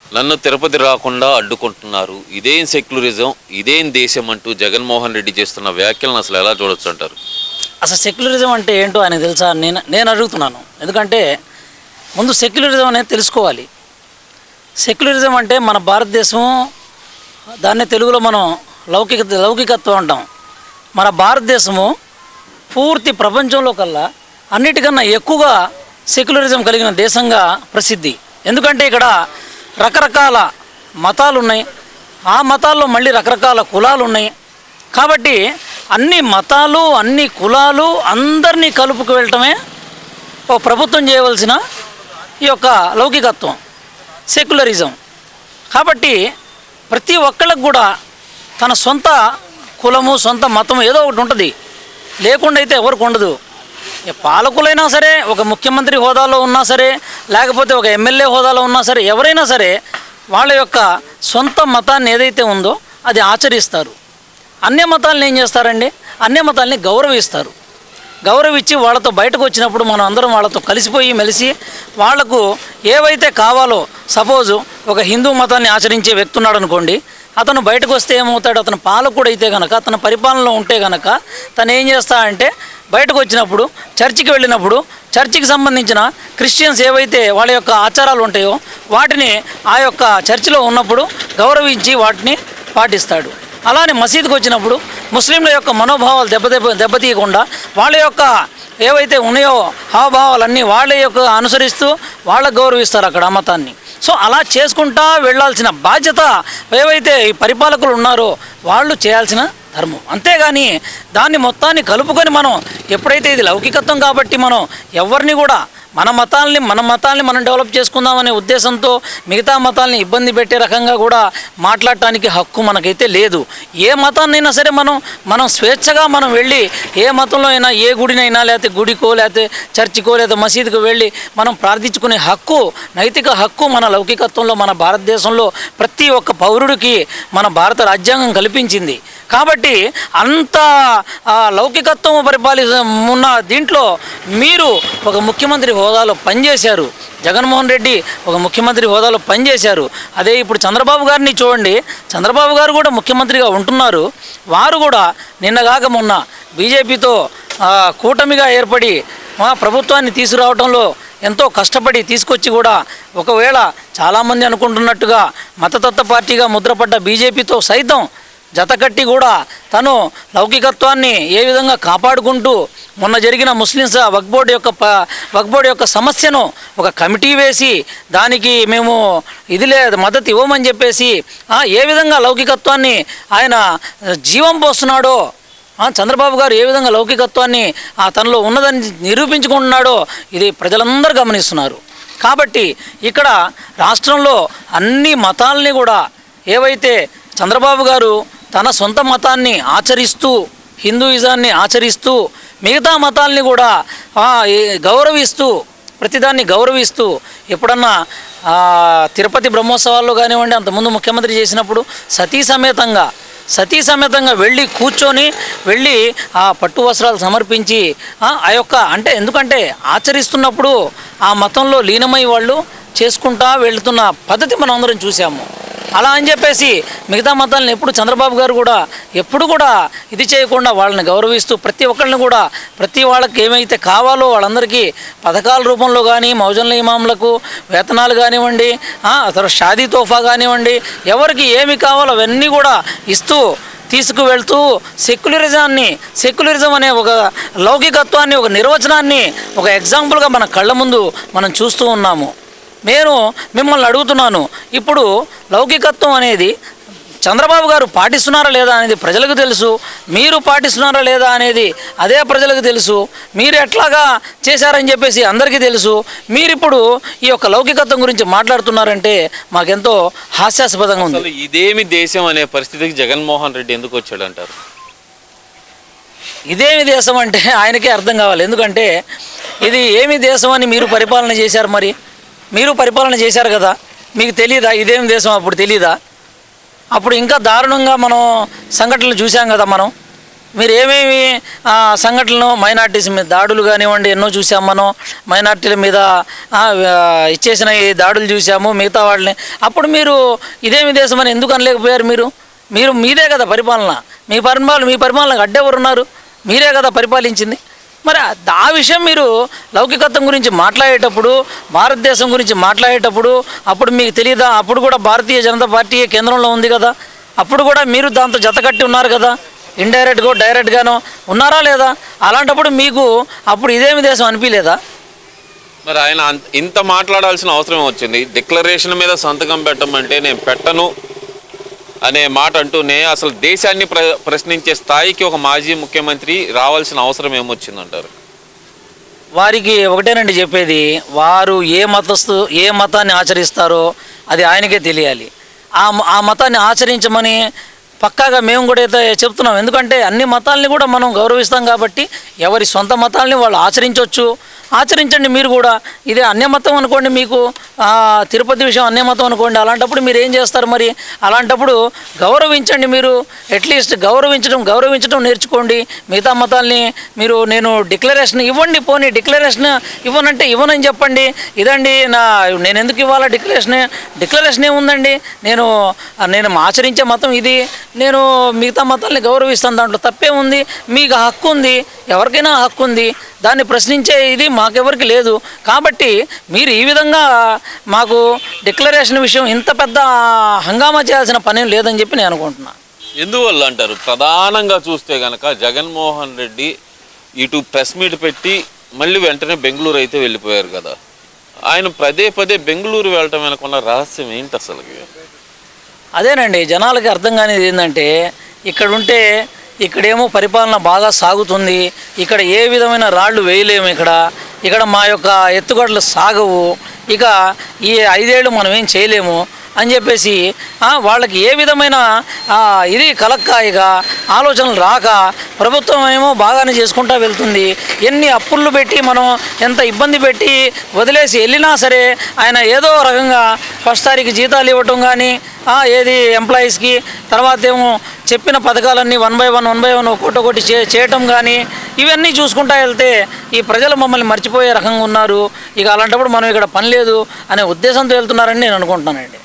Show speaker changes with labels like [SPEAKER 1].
[SPEAKER 1] నన్ను తిరుపతి రాకుండా అడ్డుకుంటున్నారు, ఇదేం సెక్యులరిజం, ఇదేం దేశం అంటూ జగన్మోహన్ రెడ్డి చేస్తున్న వ్యాఖ్యలను అసలు ఎలా చూడొచ్చు అంటారు?
[SPEAKER 2] అసలు సెక్యులరిజం అంటే ఏంటో ఆయన తెలుసా? నేను అడుగుతున్నాను. ఎందుకంటే ముందు సెక్యులరిజం అనేది తెలుసుకోవాలి. సెక్యులరిజం అంటే మన భారతదేశం, దాన్నే తెలుగులో మనం లౌకికత్వం అంటాం. మన భారతదేశము పూర్తి ప్రపంచంలో కల్లా అన్నిటికన్నా ఎక్కువగా సెక్యులరిజం కలిగిన దేశంగా ప్రసిద్ధి. ఎందుకంటే ఇక్కడ రకరకాల మతాలు ఉన్నాయి, ఆ మతాల్లో మళ్ళీ రకరకాల కులాలు ఉన్నాయి. కాబట్టి అన్ని మతాలు, అన్ని కులాలు అందరినీ కలుపుకు వెళ్ళటమే ఓ ప్రభుత్వం చేయవలసిన ఈ యొక్క లౌకికత్వం, సెక్యులరిజం. కాబట్టి ప్రతి ఒక్కళ్ళకు కూడా తన సొంత కులము, సొంత మతం ఏదో ఒకటి ఉంటుంది, లేకుండా అయితే ఎవరికి ఉండదు. పాలకులైనా సరే, ఒక ముఖ్యమంత్రి హోదాలో ఉన్నా సరే, లేకపోతే ఒక ఎమ్మెల్యే హోదాలో ఉన్నా సరే, ఎవరైనా సరే వాళ్ళ యొక్క సొంత మతాన్ని ఏదైతే ఉందో అది ఆచరిస్తారు. అన్య మతాలను ఏం చేస్తారండి? అన్య మతాలని గౌరవిస్తారు. గౌరవించి వాళ్ళతో బయటకు వచ్చినప్పుడు మనం అందరం వాళ్ళతో కలిసిపోయి మెలిసి వాళ్లకు ఏవైతే కావాలో, సపోజు ఒక హిందూ మతాన్ని ఆచరించే వ్యక్తి ఉన్నాడు అనుకోండి, అతను బయటకు వస్తే ఏమవుతాడు? అతను పాలకుడు అయితే కనుక, అతను పరిపాలనలో ఉంటే కనుక తను ఏం చేస్తాడంటే బయటకు వచ్చినప్పుడు, చర్చికి వెళ్ళినప్పుడు, చర్చికి సంబంధించిన క్రిస్టియన్స్ ఏవైతే వాళ్ళ యొక్క ఆచారాలు ఉంటాయో వాటిని ఆ యొక్క చర్చిలో ఉన్నప్పుడు గౌరవించి వాటిని పాటిస్తాడు. అలానే మసీదుకి వచ్చినప్పుడు ముస్లింల యొక్క మనోభావాలు దెబ్బతీయకుండా వాళ్ళ యొక్క ఏవైతే ఉన్నాయో హావభావాలన్నీ వాళ్ళ యొక్క అనుసరిస్తూ వాళ్ళకు గౌరవిస్తారు అక్కడ ఆ మతాన్ని. సో అలా చేసుకుంటా వెళ్ళాల్సిన బాధ్యత ఏవైతే ఈ పరిపాలకులు ఉన్నారో వాళ్ళు చేయాల్సిన ధర్మం. అంతేగాని దాన్ని మొత్తాన్ని కలుపుకొని మనం ఎప్పుడైతే ఇది లౌకికత్వం కాబట్టి మనం ఎవరిని కూడా మన మతాల్ని మనం డెవలప్ చేసుకుందామనే ఉద్దేశంతో మిగతా మతాల్ని ఇబ్బంది పెట్టే రకంగా కూడా మాట్లాడటానికి హక్కు మనకైతే లేదు. ఏ మతాన్నైనా సరే మనం స్వేచ్ఛగా మనం వెళ్ళి ఏ మతంలో అయినా, ఏ గుడినైనా, లేకపోతే గుడికో, లేకపోతే చర్చికో, లేకపోతే మసీదుకో వెళ్ళి మనం ప్రార్థించుకునే హక్కు, నైతిక హక్కు మన లౌకికత్వంలో, మన భారతదేశంలో ప్రతి ఒక్క పౌరుడికి మన భారత రాజ్యాంగం కల్పించింది. కాబట్టి అంత లౌకికత్వం ఉన్న దీంట్లో మీరు ఒక ముఖ్యమంత్రి హోదాలో పనిచేశారు. జగన్మోహన్ రెడ్డి ఒక ముఖ్యమంత్రి హోదాలో పనిచేశారు. అదే ఇప్పుడు చంద్రబాబు గారిని చూడండి, చంద్రబాబు గారు కూడా ముఖ్యమంత్రిగా ఉంటున్నారు. వారు కూడా నిన్నగాక మొన్న బీజేపీతో కూటమిగా ఏర్పడి ప్రభుత్వాన్ని తీసుకురావడంలో ఎంతో కష్టపడి తీసుకొచ్చి కూడా ఒకవేళ చాలామంది అనుకుంటున్నట్టుగా మతతత్వ పార్టీగా ముద్రపడ్డ బీజేపీతో సైతం జతకట్టి కూడా తను లౌకికత్వాన్ని ఏ విధంగా కాపాడుకుంటూ మొన్న జరిగిన ముస్లిమ్స్ వక్ఫ్ బోర్డు యొక్క సమస్యను ఒక కమిటీ వేసి దానికి మేము మద్దతు ఇవ్వమని చెప్పేసి ఏ విధంగా లౌకికత్వాన్ని ఆయన జీవం పోస్తున్నాడో, చంద్రబాబు గారు ఏ విధంగా లౌకికత్వాన్ని తనలో ఉన్నదని నిరూపించుకుంటున్నాడో ఇది ప్రజలందరూ గమనిస్తున్నారు. కాబట్టి ఇక్కడ రాష్ట్రంలో అన్ని మతాలని కూడా ఏవైతే చంద్రబాబు గారు తన సొంత మతాన్ని ఆచరిస్తూ, హిందూయిజాన్ని ఆచరిస్తూ, మిగతా మతాల్ని కూడా గౌరవిస్తూ, ప్రతిదాన్ని గౌరవిస్తూ, ఎప్పుడన్నా తిరుపతి బ్రహ్మోత్సవాల్లో కానివ్వండి, అంతకుముందు ముఖ్యమంత్రి చేసినప్పుడు సతీ సమేతంగా వెళ్ళి ఆ పట్టు వస్త్రాలు సమర్పించి ఆ యొక్క అంటే ఆచరిస్తున్నప్పుడు ఆ మతంలో లీనమై వాళ్ళు చేసుకుంటా వెళుతున్న పద్ధతి మనం అందరం చూసాము. అలా అని చెప్పేసి మిగతా మతాలను చంద్రబాబు గారు ఎప్పుడు కూడా ఇది చేయకుండా వాళ్ళని గౌరవిస్తూ ప్రతి ఒక్కరిని కూడా ప్రతి వాళ్ళకి ఏమైతే కావాలో వాళ్ళందరికీ పథకాల రూపంలో కానీ, మౌజన్ల ఇమాంలకు వేతనాలు కానివ్వండి, తర్వాత షాదీ తోఫా కానివ్వండి, ఎవరికి ఏమి కావాలో అవన్నీ కూడా ఇస్తూ తీసుకువెళ్తూ సెక్యులరిజం అనే ఒక లౌకికత్వాన్ని, ఒక నిర్వచనాన్ని ఒక ఎగ్జాంపుల్గా మన కళ్ళ ముందు మనం చూస్తూ ఉన్నాము. నేను మిమ్మల్ని అడుగుతున్నాను, ఇప్పుడు లౌకికత్వం అనేది చంద్రబాబు గారు పాటిస్తున్నారా లేదా అనేది ప్రజలకు తెలుసు, మీరు పాటిస్తున్నారా లేదా అనేది అదే ప్రజలకు తెలుసు, మీరు ఎట్లాగా చేశారని చెప్పేసి అందరికీ తెలుసు. మీరిప్పుడు ఈ యొక్క లౌకికత్వం గురించి మాట్లాడుతున్నారంటే మాకెంతో హాస్యాస్పదంగా ఉంది.
[SPEAKER 1] ఇదేమి దేశం అనే పరిస్థితికి జగన్మోహన్ రెడ్డి ఎందుకు వచ్చాడంటారు?
[SPEAKER 2] ఇదేమి దేశం అంటే ఆయనకే అర్థం కావాలి. ఎందుకంటే ఇది ఏమి దేశం అని మీరు పరిపాలన చేశారు, మరి మీరు పరిపాలన చేశారు కదా, మీకు తెలీదా ఇదేం దేశం? అప్పుడు తెలీదా? అప్పుడు ఇంకా దారుణంగా మనం సంఘటనలు చూసాం కదా మనం. మీరు ఏమేమి సంఘటనలు మైనార్టీస్ మీద దాడులు కానివ్వండి ఎన్నో చూసాం మనం. మైనార్టీల మీద ఇచ్చేసిన ఈ దాడులు చూసాము మిగతా వాళ్ళని. అప్పుడు మీరు ఇదేమి దేశం అని ఎందుకు అనలేకపోయారు? మీరు మీదే కదా పరిపాలన. మీ పరిపాలనకు అడ్డెవరున్నారు? మీరే కదా పరిపాలించింది. మరి ఆ విషయం మీరు లౌకికత్వం గురించి మాట్లాడేటప్పుడు, భారతదేశం గురించి మాట్లాడేటప్పుడు అప్పుడు మీకు తెలియదా? అప్పుడు కూడా భారతీయ జనతా పార్టీ కేంద్రంలో ఉంది కదా, అప్పుడు కూడా మీరు దాంతో జతకట్టి ఉన్నారు కదా, ఇండైరెక్ట్గా డైరెక్ట్గానో ఉన్నారా లేదా? అలాంటప్పుడు మీకు అప్పుడు ఇదేమి దేశం అనిపించలేదా?
[SPEAKER 1] మరి ఆయన ఇంత మాట్లాడాల్సిన అవసరం వచ్చింది. డిక్లరేషన్ మీద సంతకం పెట్టమంటే నేను పెట్టను అనే మాట అంటూనే అసలు దేశాన్ని ప్రశ్నించే స్థాయికి ఒక మాజీ ముఖ్యమంత్రి రావాల్సిన అవసరం ఏమొచ్చిందంటారు?
[SPEAKER 2] వారికి ఒకటేనండి చెప్పేది, వారు ఏ మతాన్ని ఆచరిస్తారో అది ఆయనకే తెలియాలి. ఆ మతాన్ని ఆచరించమని పక్కాగా మేము కూడా అయితే చెప్తున్నాం. ఎందుకంటే అన్ని మతాలని కూడా మనం గౌరవిస్తాం కాబట్టి ఎవరి సొంత మతాలని వాళ్ళు ఆచరించండి. మీరు కూడా ఇదే అన్యమతం అనుకోండి, మీకు తిరుపతి విషయం అన్యమతం అనుకోండి, అలాంటప్పుడు మీరు ఏం చేస్తారు? మరి అలాంటప్పుడు గౌరవించండి. మీరు అట్లీస్ట్ గౌరవించడం నేర్చుకోండి. మిగతా మతాల్ని నేను డిక్లరేషన్ ఇవ్వండి, పోనీ డిక్లరేషన్ ఇవ్వనంటే ఇవ్వనని చెప్పండి. ఇదండి నేను ఎందుకు ఇవ్వాలా డిక్లరేషన్ ఏముందండి? నేను ఆచరించే మతం ఇది, నేను మిగతా మతాల్ని గౌరవిస్తాను, దాంట్లో తప్పే ఉంది. మీకు హక్కు ఉంది, ఎవరికైనా హక్కు ఉంది, దాన్ని ప్రశ్నించే ఇది మాకెవరికి లేదు. కాబట్టి మీరు ఈ విధంగా మాకు డిక్లరేషన్ విషయం ఇంత పెద్ద హంగామా చేయాల్సిన పని లేదని చెప్పి నేను అనుకుంటున్నాను.
[SPEAKER 1] ఎందువల్ల అంటారు? ప్రధానంగా చూస్తే కనుక జగన్మోహన్ రెడ్డి ఇటు ప్రెస్ మీట్ పెట్టి మళ్ళీ వెంటనే బెంగళూరు అయితే వెళ్ళిపోయారు కదా. ఆయన పదే బెంగళూరు వెళ్ళటం వెనకున్న రహస్యం ఏంటి అసలు?
[SPEAKER 2] అదేనండి, జనాలకి అర్థం కానిది ఏంటంటే, ఇక్కడేమో పరిపాలన బాగా సాగుతుంది, ఇక్కడ ఏ విధమైన రాళ్ళు వేయలేము, ఇక్కడ మా యొక్క ఎత్తుగడలు సాగవు, ఇక ఈ 5 ఏళ్ళు మనం ఏం చేయలేము అని చెప్పేసి వాళ్ళకి ఏ విధమైన ఇది కలక్కాయిగా ఆలోచనలు రాక ప్రభుత్వం ఏమో బాగానే చేసుకుంటూ వెళ్తుంది. ఎన్ని అప్పులు పెట్టి మనం ఎంత ఇబ్బంది పెట్టి వదిలేసి వెళ్ళినా సరే ఆయన ఏదో రకంగా ఫస్ట్ తారీఖు జీతాలు ఇవ్వటం కానీ ఏది ఎంప్లాయీస్కి, తర్వాత ఏమో చెప్పిన పథకాలన్నీ 1 by 1 ఒక్కొక్కటి చేయటం కానీ ఇవన్నీ చూసుకుంటా వెళ్తే ఈ ప్రజలు మమ్మల్ని మర్చిపోయే రకంగా ఉన్నారు. ఇక అలాంటప్పుడు మనం ఇక్కడ పని లేదు అనే ఉద్దేశంతో వెళ్తున్నారని నేను అనుకుంటున్నానండి.